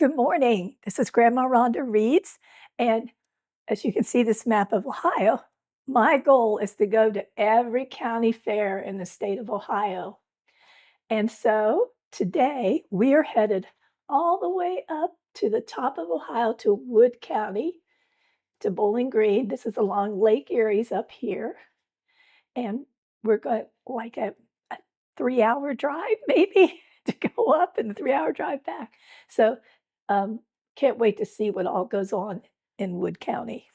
Good morning. This is Grandma Rhonda Reads, and as you can see this map of Ohio, my goal is to go to every county fair in the state of Ohio. And so today we are headed all the way up to the top of Ohio to Wood County, to Bowling Green. This is along Lake Erie's up here. And we're going like a 3-hour drive maybe to go up and a 3-hour drive back. So can't wait to see what all goes on in Wood County.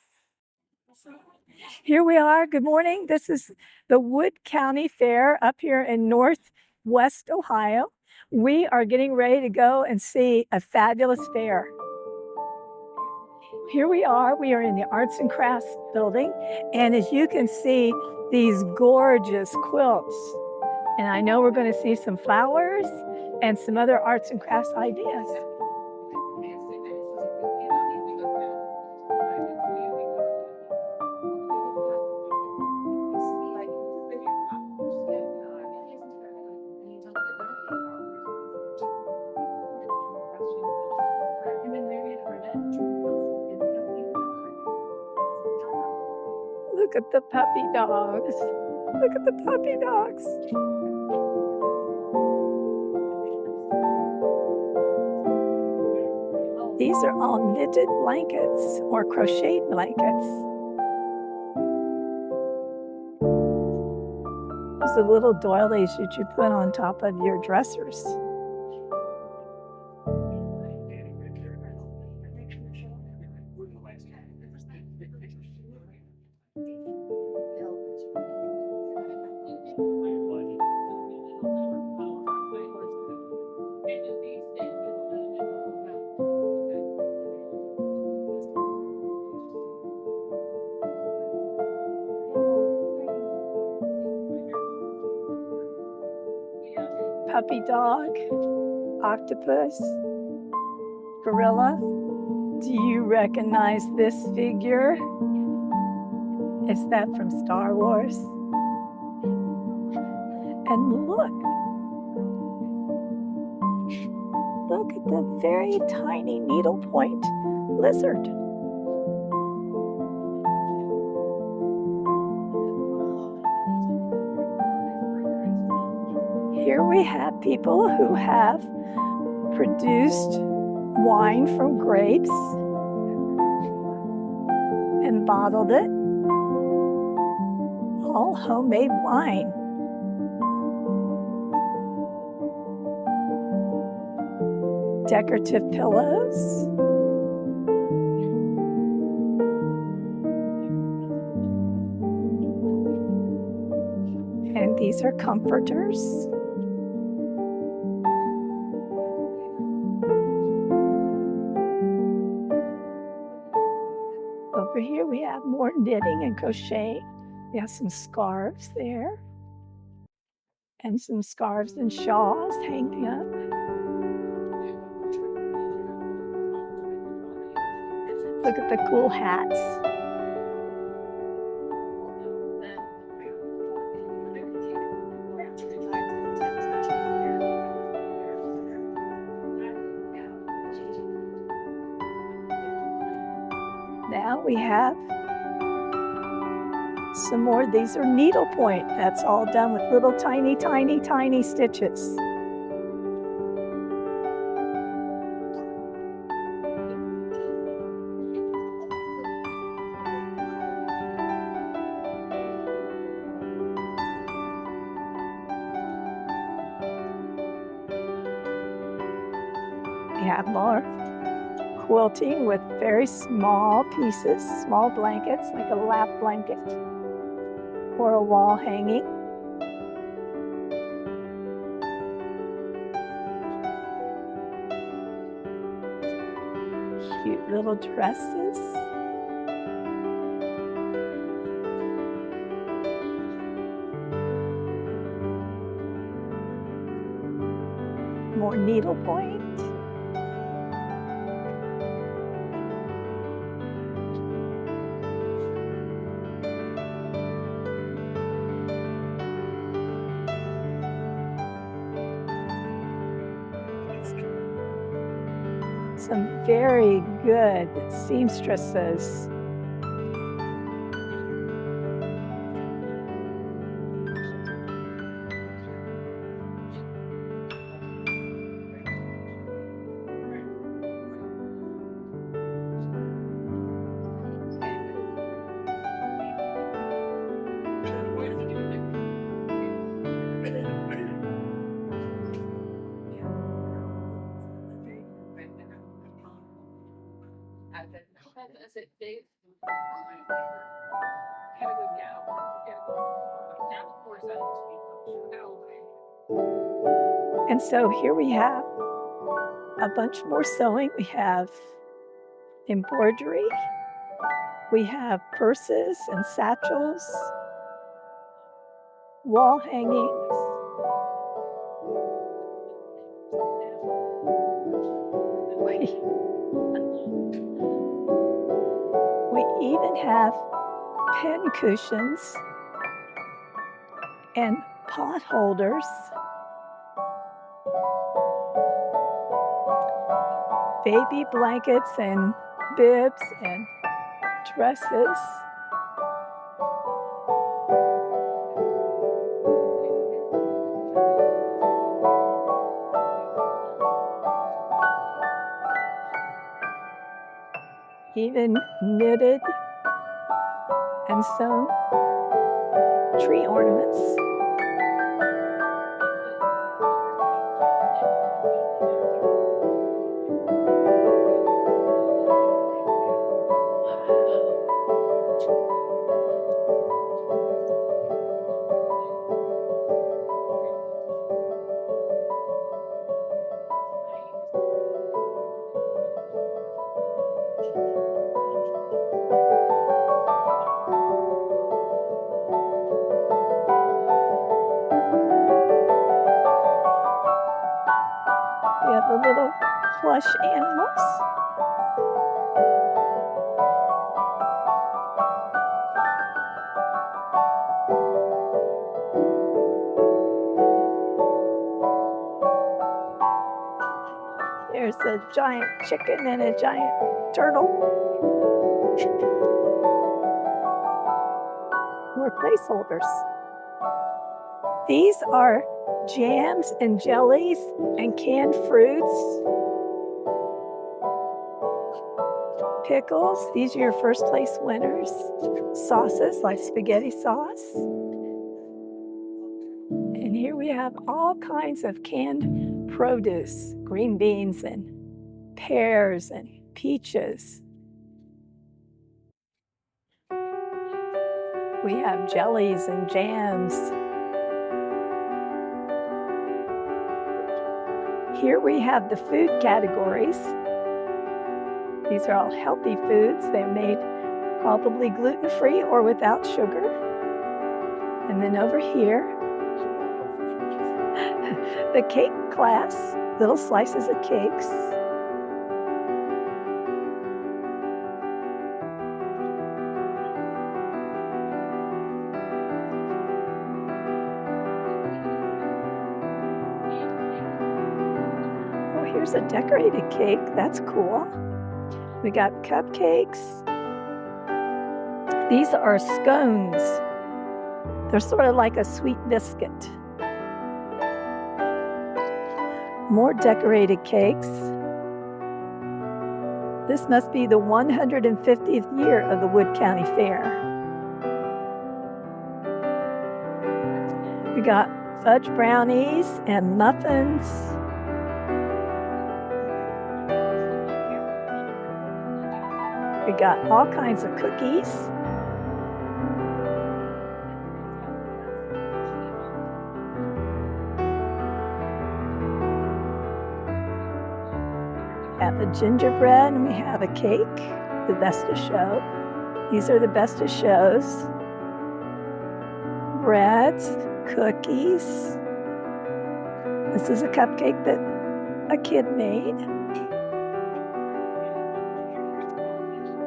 Here we are. Good morning. This is the Wood County Fair up here in Northwest Ohio. We are getting ready to go and see a fabulous fair. Here we are. We are in the Arts and Crafts building. And as you can see, these gorgeous quilts. And I know we're going to see some flowers and some other arts and crafts ideas. Look at the puppy dogs. Look at the puppy dogs. These are all knitted blankets or crocheted blankets. Those are little doilies that you put on top of your dressers. Puppy dog, octopus, gorilla. Do you recognize this figure? Is that from Star Wars? And look at the very tiny needlepoint lizard. Here we have people who have produced wine from grapes and bottled it. All homemade wine. Decorative pillows. And these are comforters. Over here we have more knitting and crochet. We have some scarves there. And some scarves and shawls hanging up. Look at the cool hats. Now we have some more. These are needlepoint. That's all done with little tiny, tiny, tiny stitches. We have more quilting with very small pieces, small blankets, like a lap blanket or a wall hanging. Cute little dresses. More needlepoint. some very good seamstresses. And so here we have a bunch more sewing. We have embroidery. We have purses and satchels, wall hangings. We even have pen cushions and pot holders. Baby blankets and bibs and dresses. Even knitted and sewn tree ornaments. We have the little plush animals. There's a giant chicken and a giant turtle. More placeholders. These are jams and jellies and canned fruits. Pickles, these are your first place winners. Sauces like spaghetti sauce. And here we have all kinds of canned produce, green beans and pears and peaches. We have jellies and jams. Here we have the food categories. These are all healthy foods. They're made probably gluten-free or without sugar. And then over here, the cake class, little slices of cakes. Oh, here's a decorated cake. That's cool. We got cupcakes. These are scones. They're sort of like a sweet biscuit. More decorated cakes. This must be the 150th year of the Wood County Fair. We got fudge brownies and muffins. We got all kinds of cookies. Got the gingerbread, and we have a cake, the best of show. These are the best of shows. Breads, cookies. This is a cupcake that a kid made.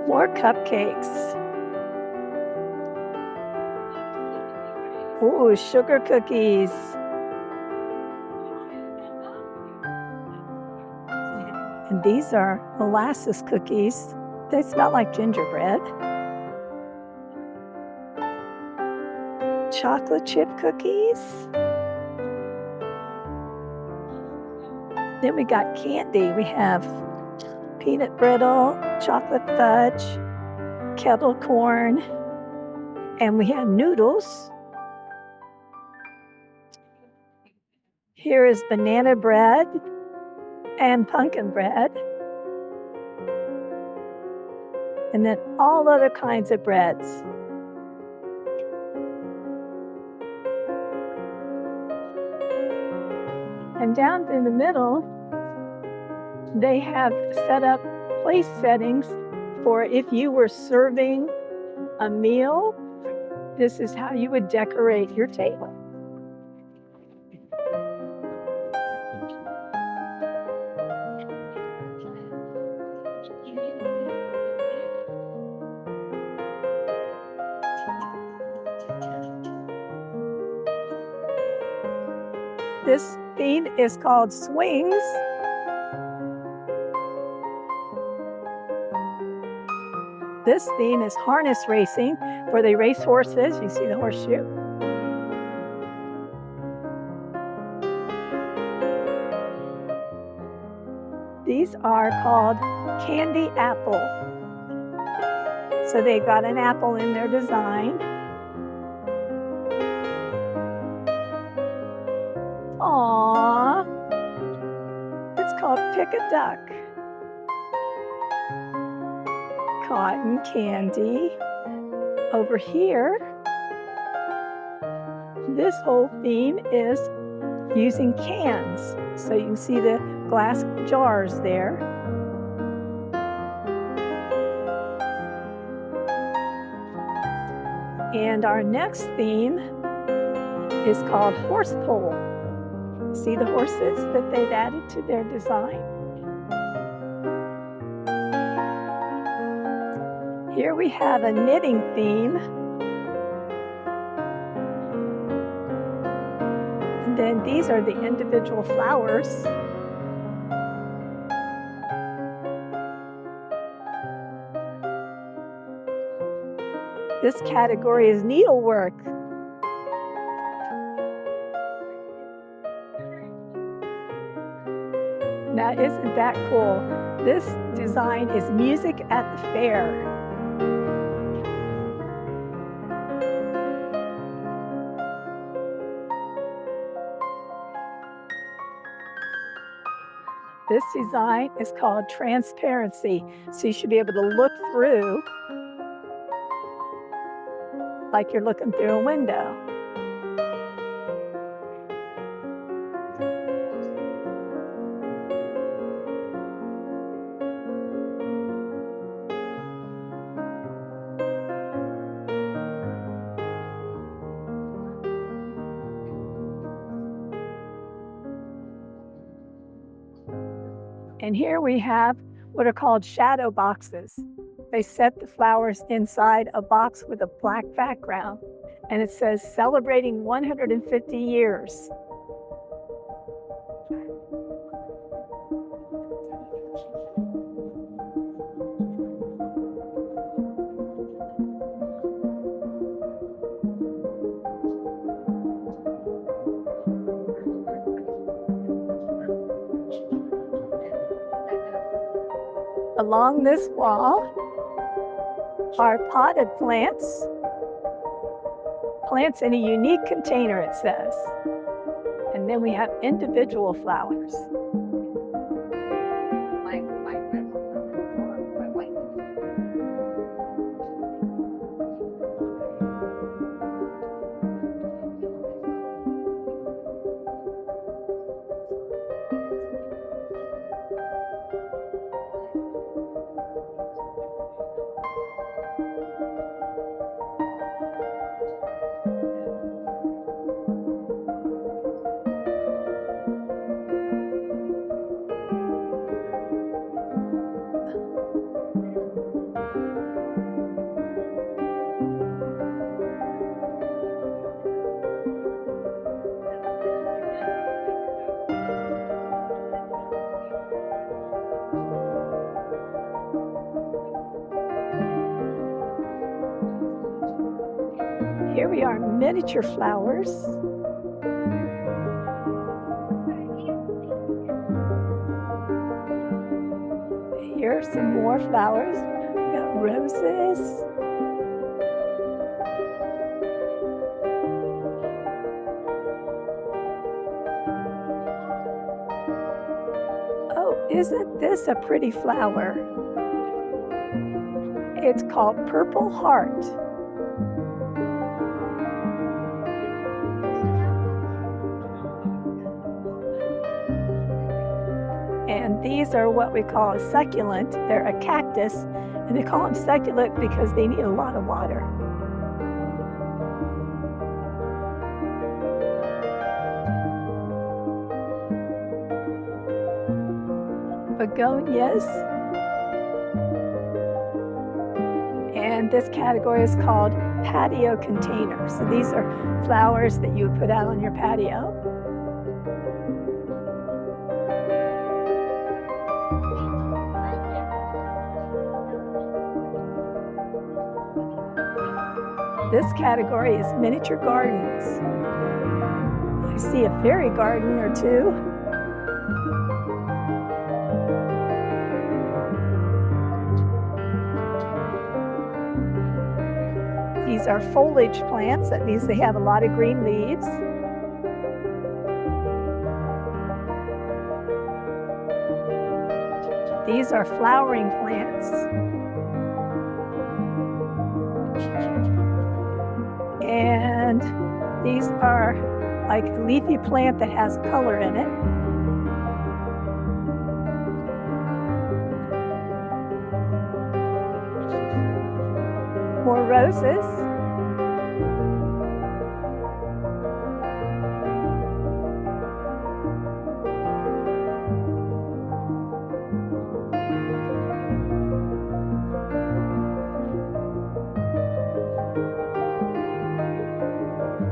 More cupcakes. Ooh, sugar cookies. And And these are molasses cookies. They smell like gingerbread. Chocolate chip cookies. Then we got candy. We have peanut brittle, chocolate fudge, kettle corn, and we have noodles. Here is banana bread and pumpkin bread. And then all other kinds of breads. And down in the middle, they have set up place settings for if you were serving a meal, this is how you would decorate your table. This theme is called Swings. This theme is harness racing, where they race horses. You see the horseshoe. These are called candy apple. So they got an apple in their design. Aww. It's called Pick a Duck. Cotton candy. Over here, this whole theme is using cans. So you can see the glass jars there. And our next theme is called horse pole. See the horses that they've added to their design? Here we have a knitting theme. And then these are the individual flowers. This category is needlework. Now, isn't that cool? This design is music at the fair. This design is called transparency. So you should be able to look through like you're looking through a window. And here we have what are called shadow boxes. They set the flowers inside a box with a black background, and it says celebrating 150 years. Along this wall are potted plants. Plants in a unique container, it says. And then we have individual flowers. Here we are, miniature flowers. Here's some more flowers. We got roses. Oh, isn't this a pretty flower? It's called Purple Heart. And these are what we call a succulent. They're a cactus, and they call them succulent because they need a lot of water. Begonias. And this category is called patio containers. So these are flowers that you would put out on your patio. This category is miniature gardens. I see a fairy garden or two. These are foliage plants. That means they have a lot of green leaves. These are flowering plants. And these are like a leafy plant that has color in it. More roses.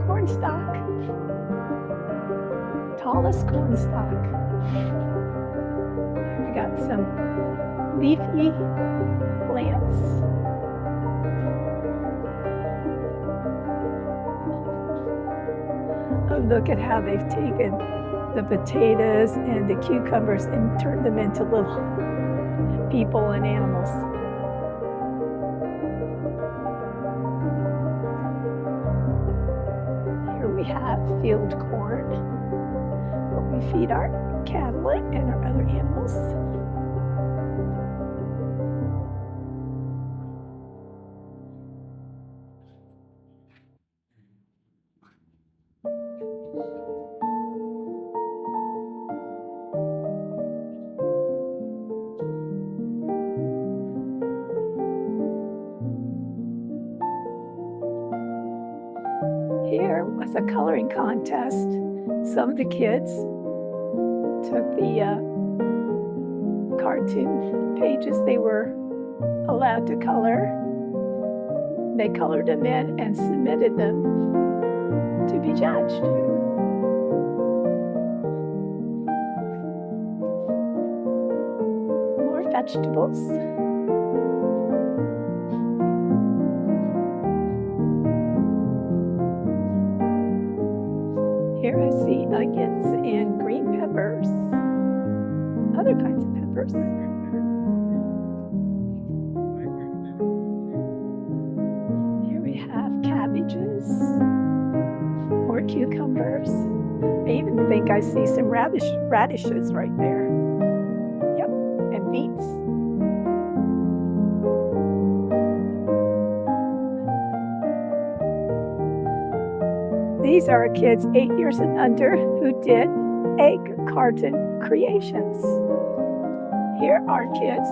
Cornstalk. Tallest cornstalk. We got some leafy plants. Oh, look at how they've taken the potatoes and the cucumbers and turned them into little people and animals. Here we have field corn, where we feed our cattle and our other animals. Here was a coloring contest. Some of the kids took the cartoon pages they were allowed to color. They colored them in and submitted them to be judged. More vegetables. Here I see onions and green peppers, other kinds of peppers. Here we have cabbages, more cucumbers. I even think I see some radishes right there. Yep, and beets. These are kids 8 years and under who did egg carton creations. Here are kids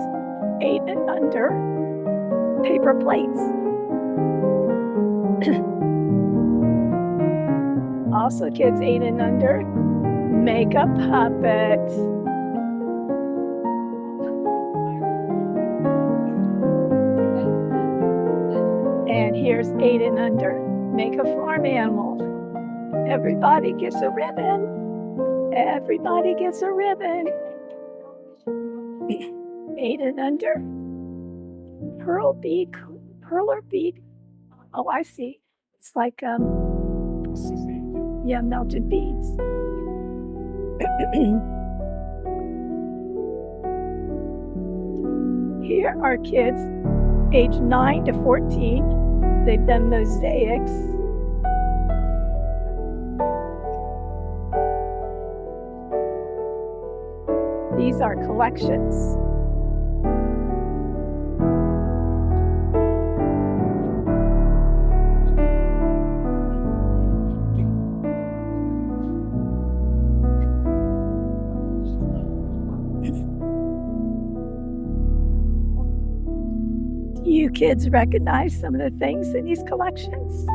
8 and under paper plates. Also kids 8 and under make a puppet. And here's 8 and under make a farm animal. Everybody gets a ribbon. Everybody gets a ribbon. 8 and under. Perler bead. Oh, I see. It's like, yeah, melted beads. Here are kids age 9 to 14. They've done mosaics. These are collections. Do you kids recognize some of the things in these collections?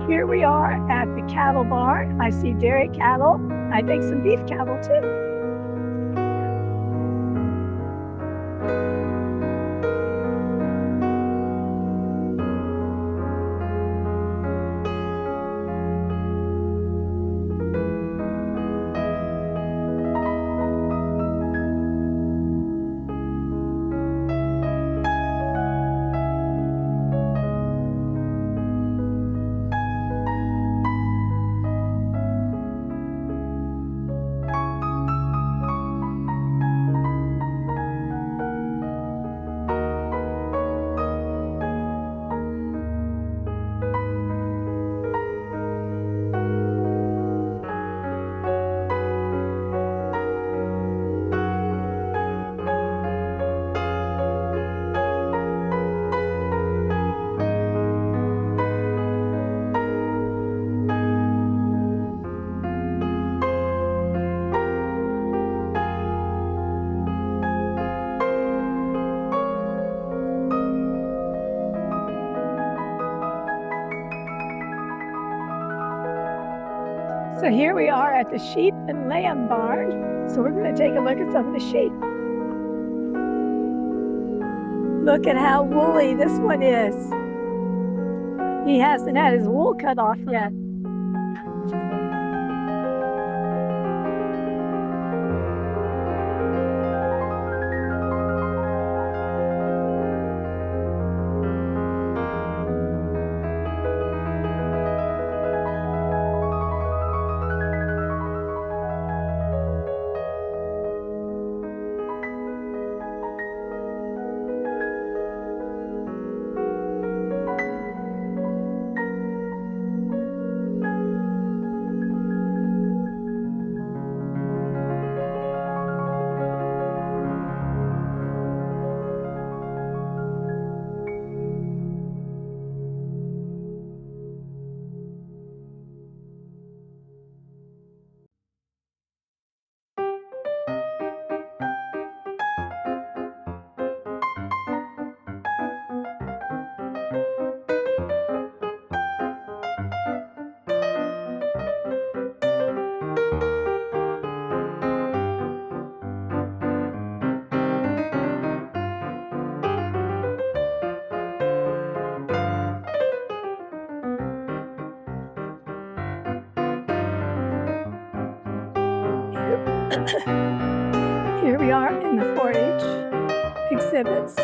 Here we are at the cattle barn. I see dairy cattle. I think some beef cattle too. So here we are at the sheep and lamb barn. So we're going to take a look at some of the sheep. Look at how woolly this one is. He hasn't had his wool cut off yet. Here we are in the 4-H exhibits.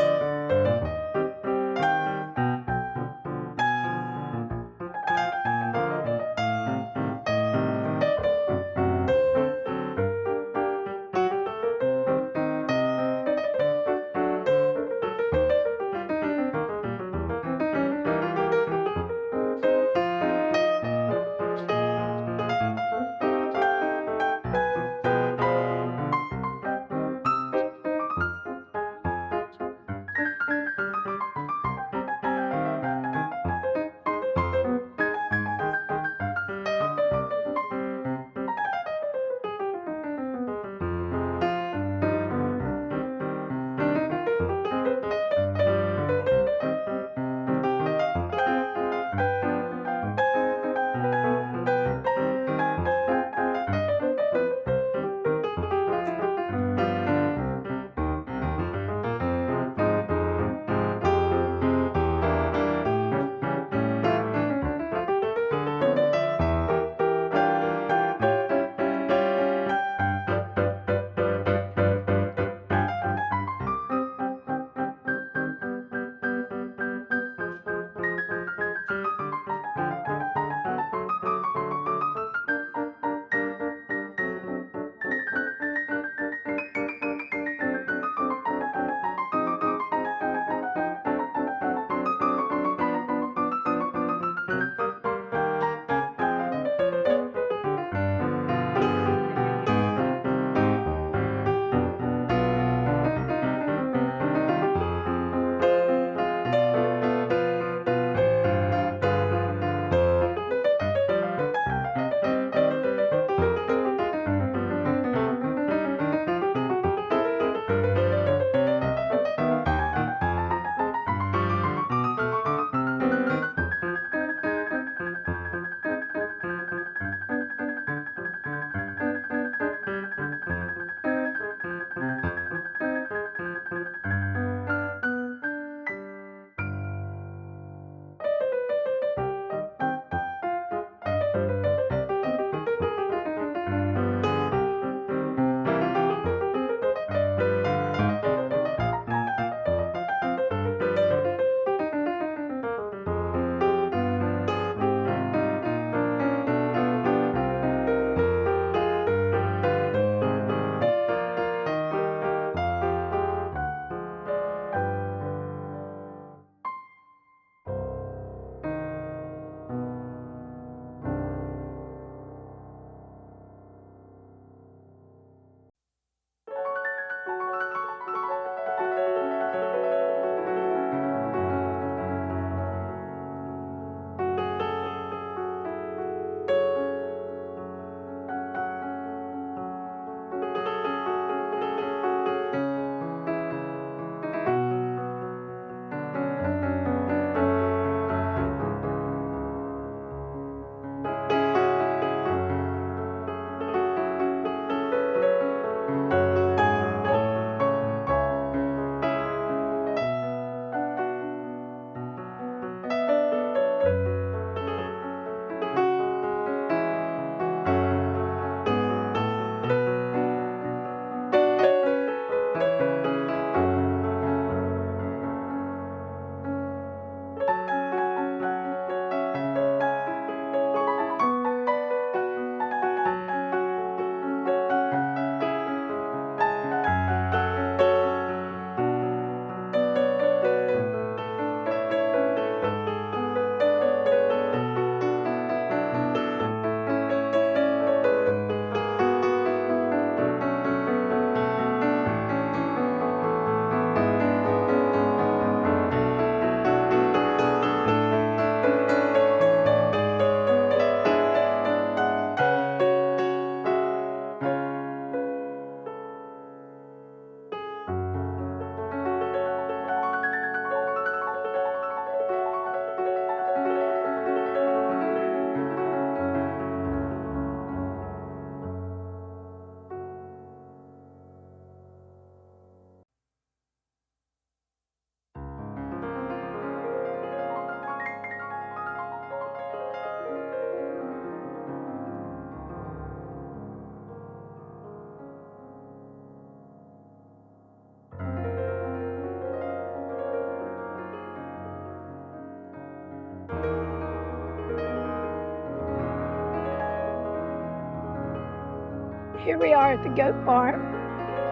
here we are at the goat farm.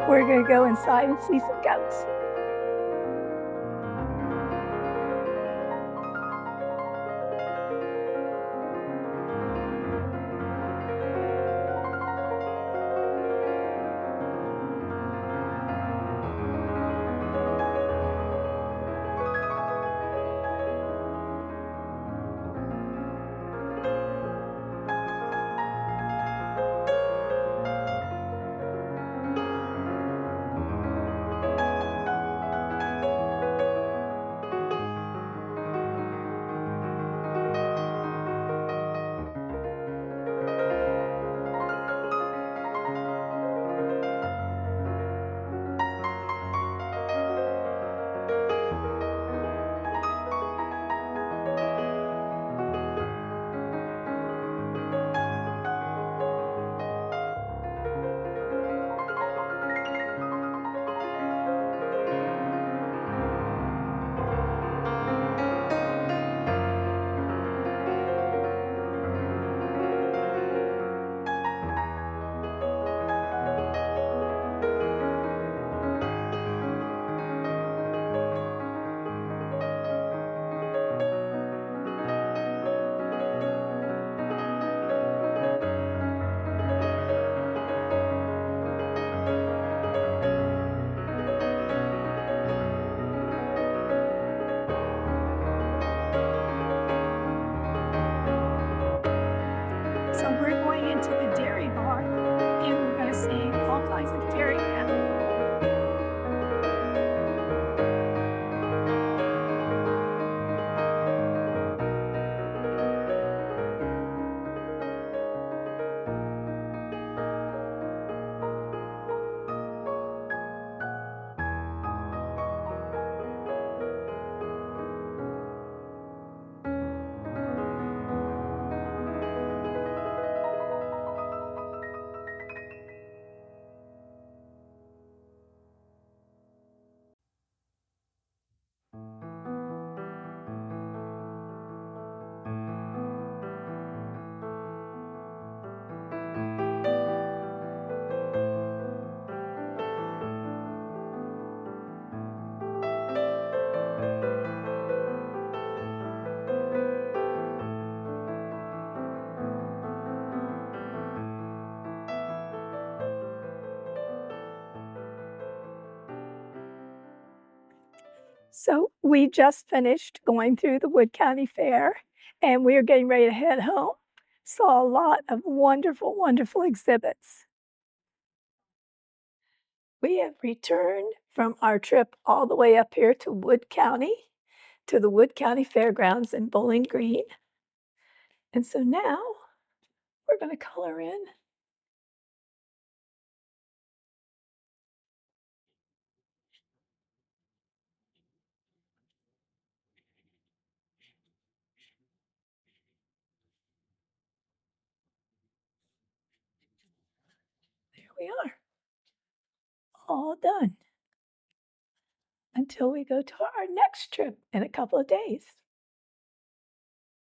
We're gonna go inside and see some goats. So we're going into the dairy barn, and we're gonna see all kinds of dairy cattle. So we just finished going through the Wood County Fair, and we are getting ready to head home. Saw a lot of wonderful, wonderful exhibits. We have returned from our trip all the way up here to Wood County, to the Wood County Fairgrounds in Bowling Green. And so now we're gonna color in. There we are, all done until we go to our next trip in a couple of days.